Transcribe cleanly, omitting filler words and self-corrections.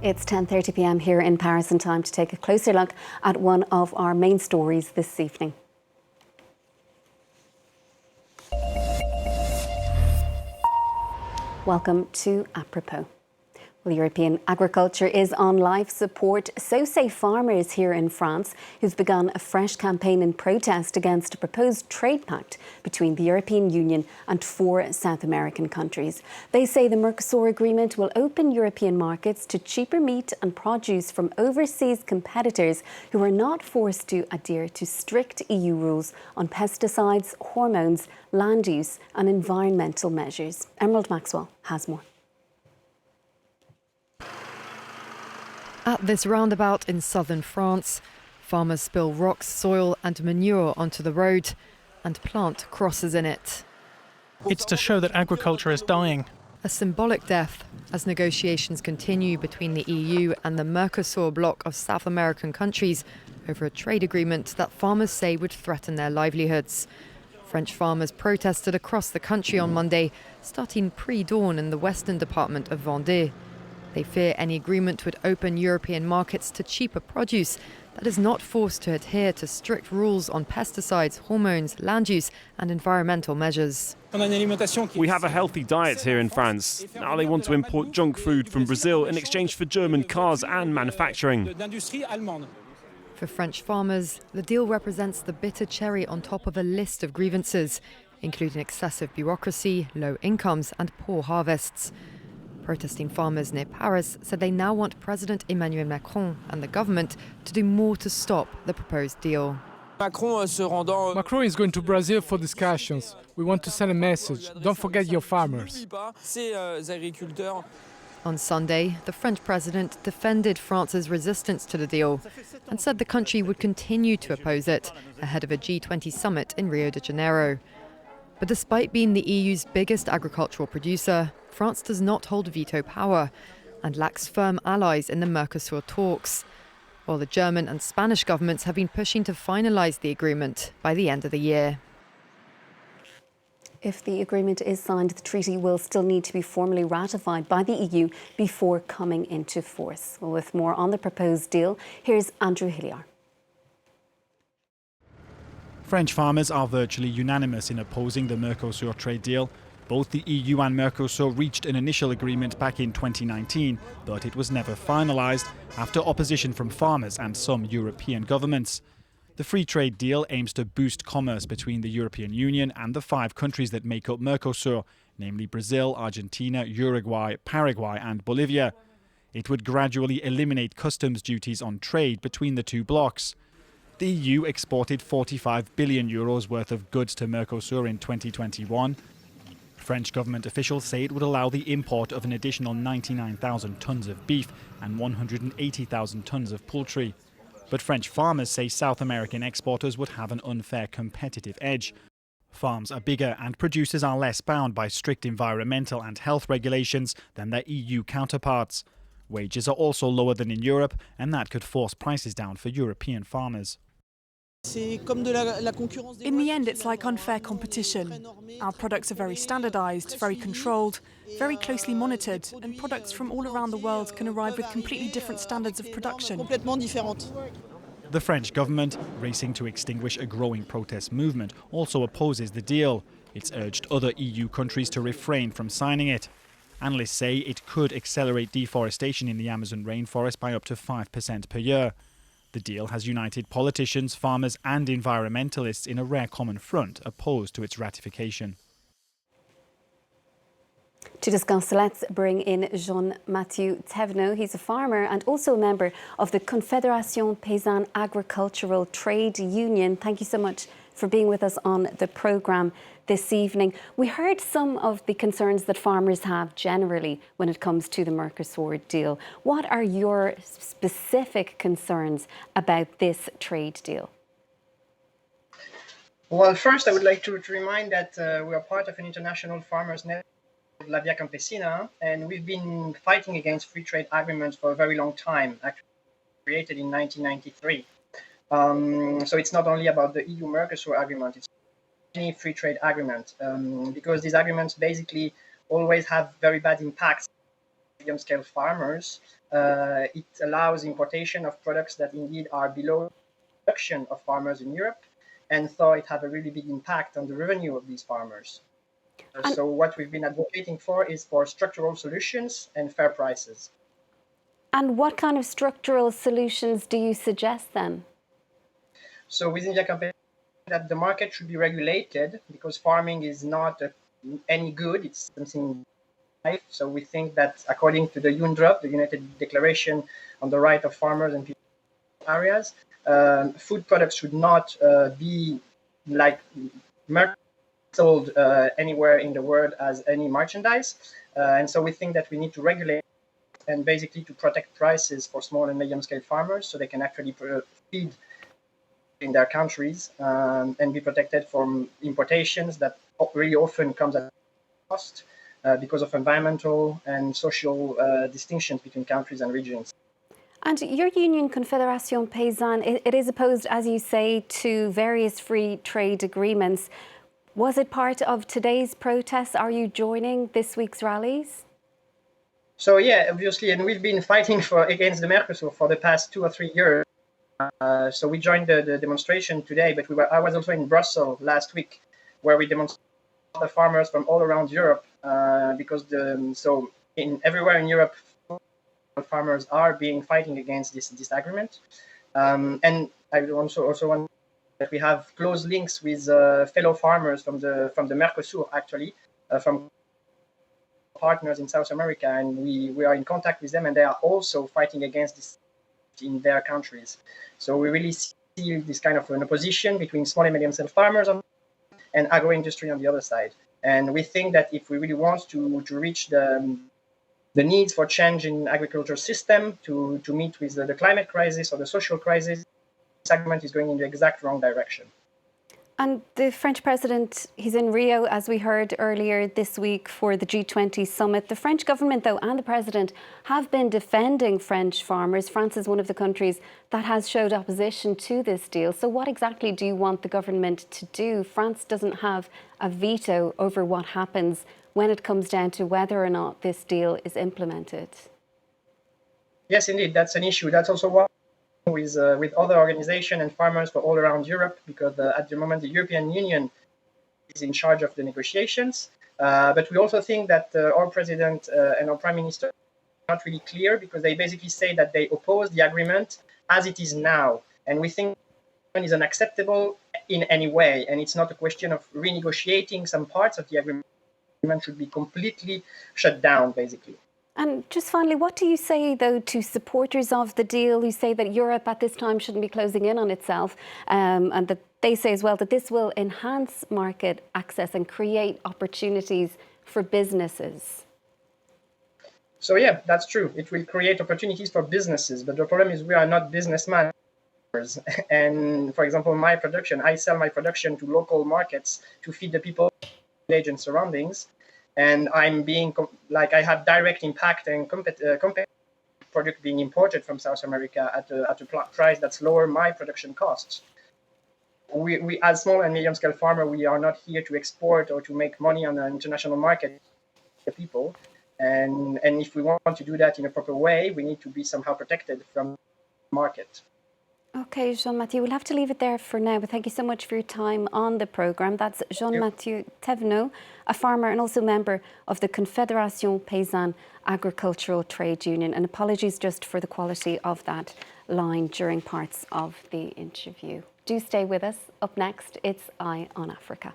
It's 10:30 p.m. here in Paris, and time to take a closer look at one of our main stories this evening. Welcome to Apropos. Well, European agriculture is on life support, so say farmers here in France, who've begun a fresh campaign in protest against a proposed trade pact between the European Union and 4 South American countries. They say the Mercosur agreement will open European markets to cheaper meat and produce from overseas competitors who are not forced to adhere to strict EU rules on pesticides, hormones, land use and environmental measures. Emerald Maxwell has more. At this roundabout in southern France, farmers spill rocks, soil and manure onto the road and plant crosses in it. It's to show that agriculture is dying. A symbolic death as negotiations continue between the EU and the Mercosur bloc of South American countries over a trade agreement that farmers say would threaten their livelihoods. French farmers protested across the country on Monday, starting pre-dawn in the western department of Vendée. They fear any agreement would open European markets to cheaper produce that is not forced to adhere to strict rules on pesticides, hormones, land use and environmental measures. We have a healthy diet here in France. Now they want to import junk food from Brazil in exchange for German cars and manufacturing. For French farmers, the deal represents the bitter cherry on top of a list of grievances, including excessive bureaucracy, low incomes and poor harvests. Protesting farmers near Paris said they now want President Emmanuel Macron and the government to do more to stop the proposed deal. Macron is going to Brazil for discussions. We want to send a message. Don't forget your farmers. On Sunday, the French president defended France's resistance to the deal and said the country would continue to oppose it ahead of a G20 summit in Rio de Janeiro. But despite being the EU's biggest agricultural producer, France does not hold veto power and lacks firm allies in the Mercosur talks, while the German and Spanish governments have been pushing to finalise the agreement by the end of the year. If the agreement is signed, the treaty will still need to be formally ratified by the EU before coming into force. Well, with more on the proposed deal, here's Andrew Hilliard. French farmers are virtually unanimous in opposing the Mercosur trade deal. Both the EU and Mercosur reached an initial agreement back in 2019, but it was never finalised after opposition from farmers and some European governments. The free trade deal aims to boost commerce between the European Union and the 5 countries that make up Mercosur, namely Brazil, Argentina, Uruguay, Paraguay and Bolivia. It would gradually eliminate customs duties on trade between the 2 blocs. The EU exported 45 billion euros worth of goods to Mercosur in 2021. French government officials say it would allow the import of an additional 99,000 tonnes of beef and 180,000 tonnes of poultry. But French farmers say South American exporters would have an unfair competitive edge. Farms are bigger and producers are less bound by strict environmental and health regulations than their EU counterparts. Wages are also lower than in Europe, and that could force prices down for European farmers. In the end, it's like unfair competition. Our products are very standardised, very controlled, very closely monitored, and products from all around the world can arrive with completely different standards of production. The French government, racing to extinguish a growing protest movement, also opposes the deal. It's urged other EU countries to refrain from signing it. Analysts say it could accelerate deforestation in the Amazon rainforest by up to 5% per year. The deal has united politicians, farmers and environmentalists in a rare common front opposed to its ratification. To discuss, let's bring in Jean-Mathieu Thévenot. He's a farmer and also a member of the Confédération Paysanne Agricultural Trade Union. Thank you so much for being with us on the programme this evening. We heard some of the concerns that farmers have generally when it comes to the Mercosur deal. What are your specific concerns about this trade deal? Well, first I would like to remind that we are part of an international farmers network, La Via Campesina, and we've been fighting against free trade agreements for a very long time, actually created in 1993. So it's not only about the EU-Mercosur agreement, it's any free trade agreement, because these agreements basically always have very bad impacts on medium-scale farmers It allows importation of products that indeed are below production of farmers in Europe, and so it had a really big impact on the revenue of these farmers. So what we've been advocating for is for structural solutions and fair prices. And what kind of structural solutions do you suggest then? So within the campaign, that the market should be regulated because farming is not any good, it's something life. So we think that according to the UNDROP, the United Declaration on the Right of Farmers and People Areas, food products should not be like sold anywhere in the world as any merchandise. And so we think that we need to regulate and basically to protect prices for small and medium-scale farmers so they can actually feed in their countries and be protected from importations that really often comes at cost because of environmental and social distinctions between countries and regions. And your union, Confédération Paysanne, it is opposed, as you say, to various free trade agreements. Was it part of today's protests? Are you joining this week's rallies? So yeah, obviously, and we've been fighting against the Mercosur for the past 2 or 3 years. So we joined the demonstration today, but I was also in Brussels last week, where we demonstrated the farmers from all around Europe, because everywhere in Europe, farmers are fighting against this agreement. And I also want that we have close links with fellow farmers from the Mercosur, actually, from partners in South America, and we are in contact with them, and they are also fighting against this in their countries. So we really see this kind of an opposition between small and medium-sized farmers and agro-industry on the other side. And we think that if we really want to reach the needs for change in agriculture system to meet with the climate crisis or the social crisis, this agreement is going in the exact wrong direction. And the French president, he's in Rio, as we heard earlier this week, for the G20 summit. The French government, though, and the president have been defending French farmers. France is one of the countries that has showed opposition to this deal. So what exactly do you want the government to do? France doesn't have a veto over what happens when it comes down to whether or not this deal is implemented. Yes, indeed, that's an issue. That's also what with other organizations and farmers for all around Europe, because at the moment the European Union is in charge of the negotiations. But we also think that our president and our prime minister are not really clear, because they basically say that they oppose the agreement as it is now. And we think it is unacceptable in any way. And it's not a question of renegotiating some parts of the agreement. The agreement should be completely shut down, basically. And just finally, what do you say, though, to supporters of the deal who say that Europe at this time shouldn't be closing in on itself, and that they say as well that this will enhance market access and create opportunities for businesses? So yeah, that's true. It will create opportunities for businesses, but the problem is we are not businessmen. And for example, my production, I sell my production to local markets to feed the people in the village and surroundings. And I have direct impact and product being imported from South America at a price that's lower my production costs. We as small and medium scale farmer, we are not here to export or to make money on the international market. The people, and if we want to do that in a proper way, we need to be somehow protected from the market. Okay, Jean-Mathieu, we'll have to leave it there for now, but thank you so much for your time on the programme. That's Jean-Mathieu Thévenot, a farmer and also member of the Confédération Paysanne Agricultural Trade Union. And apologies just for the quality of that line during parts of the interview. Do stay with us. Up next, it's Eye on Africa.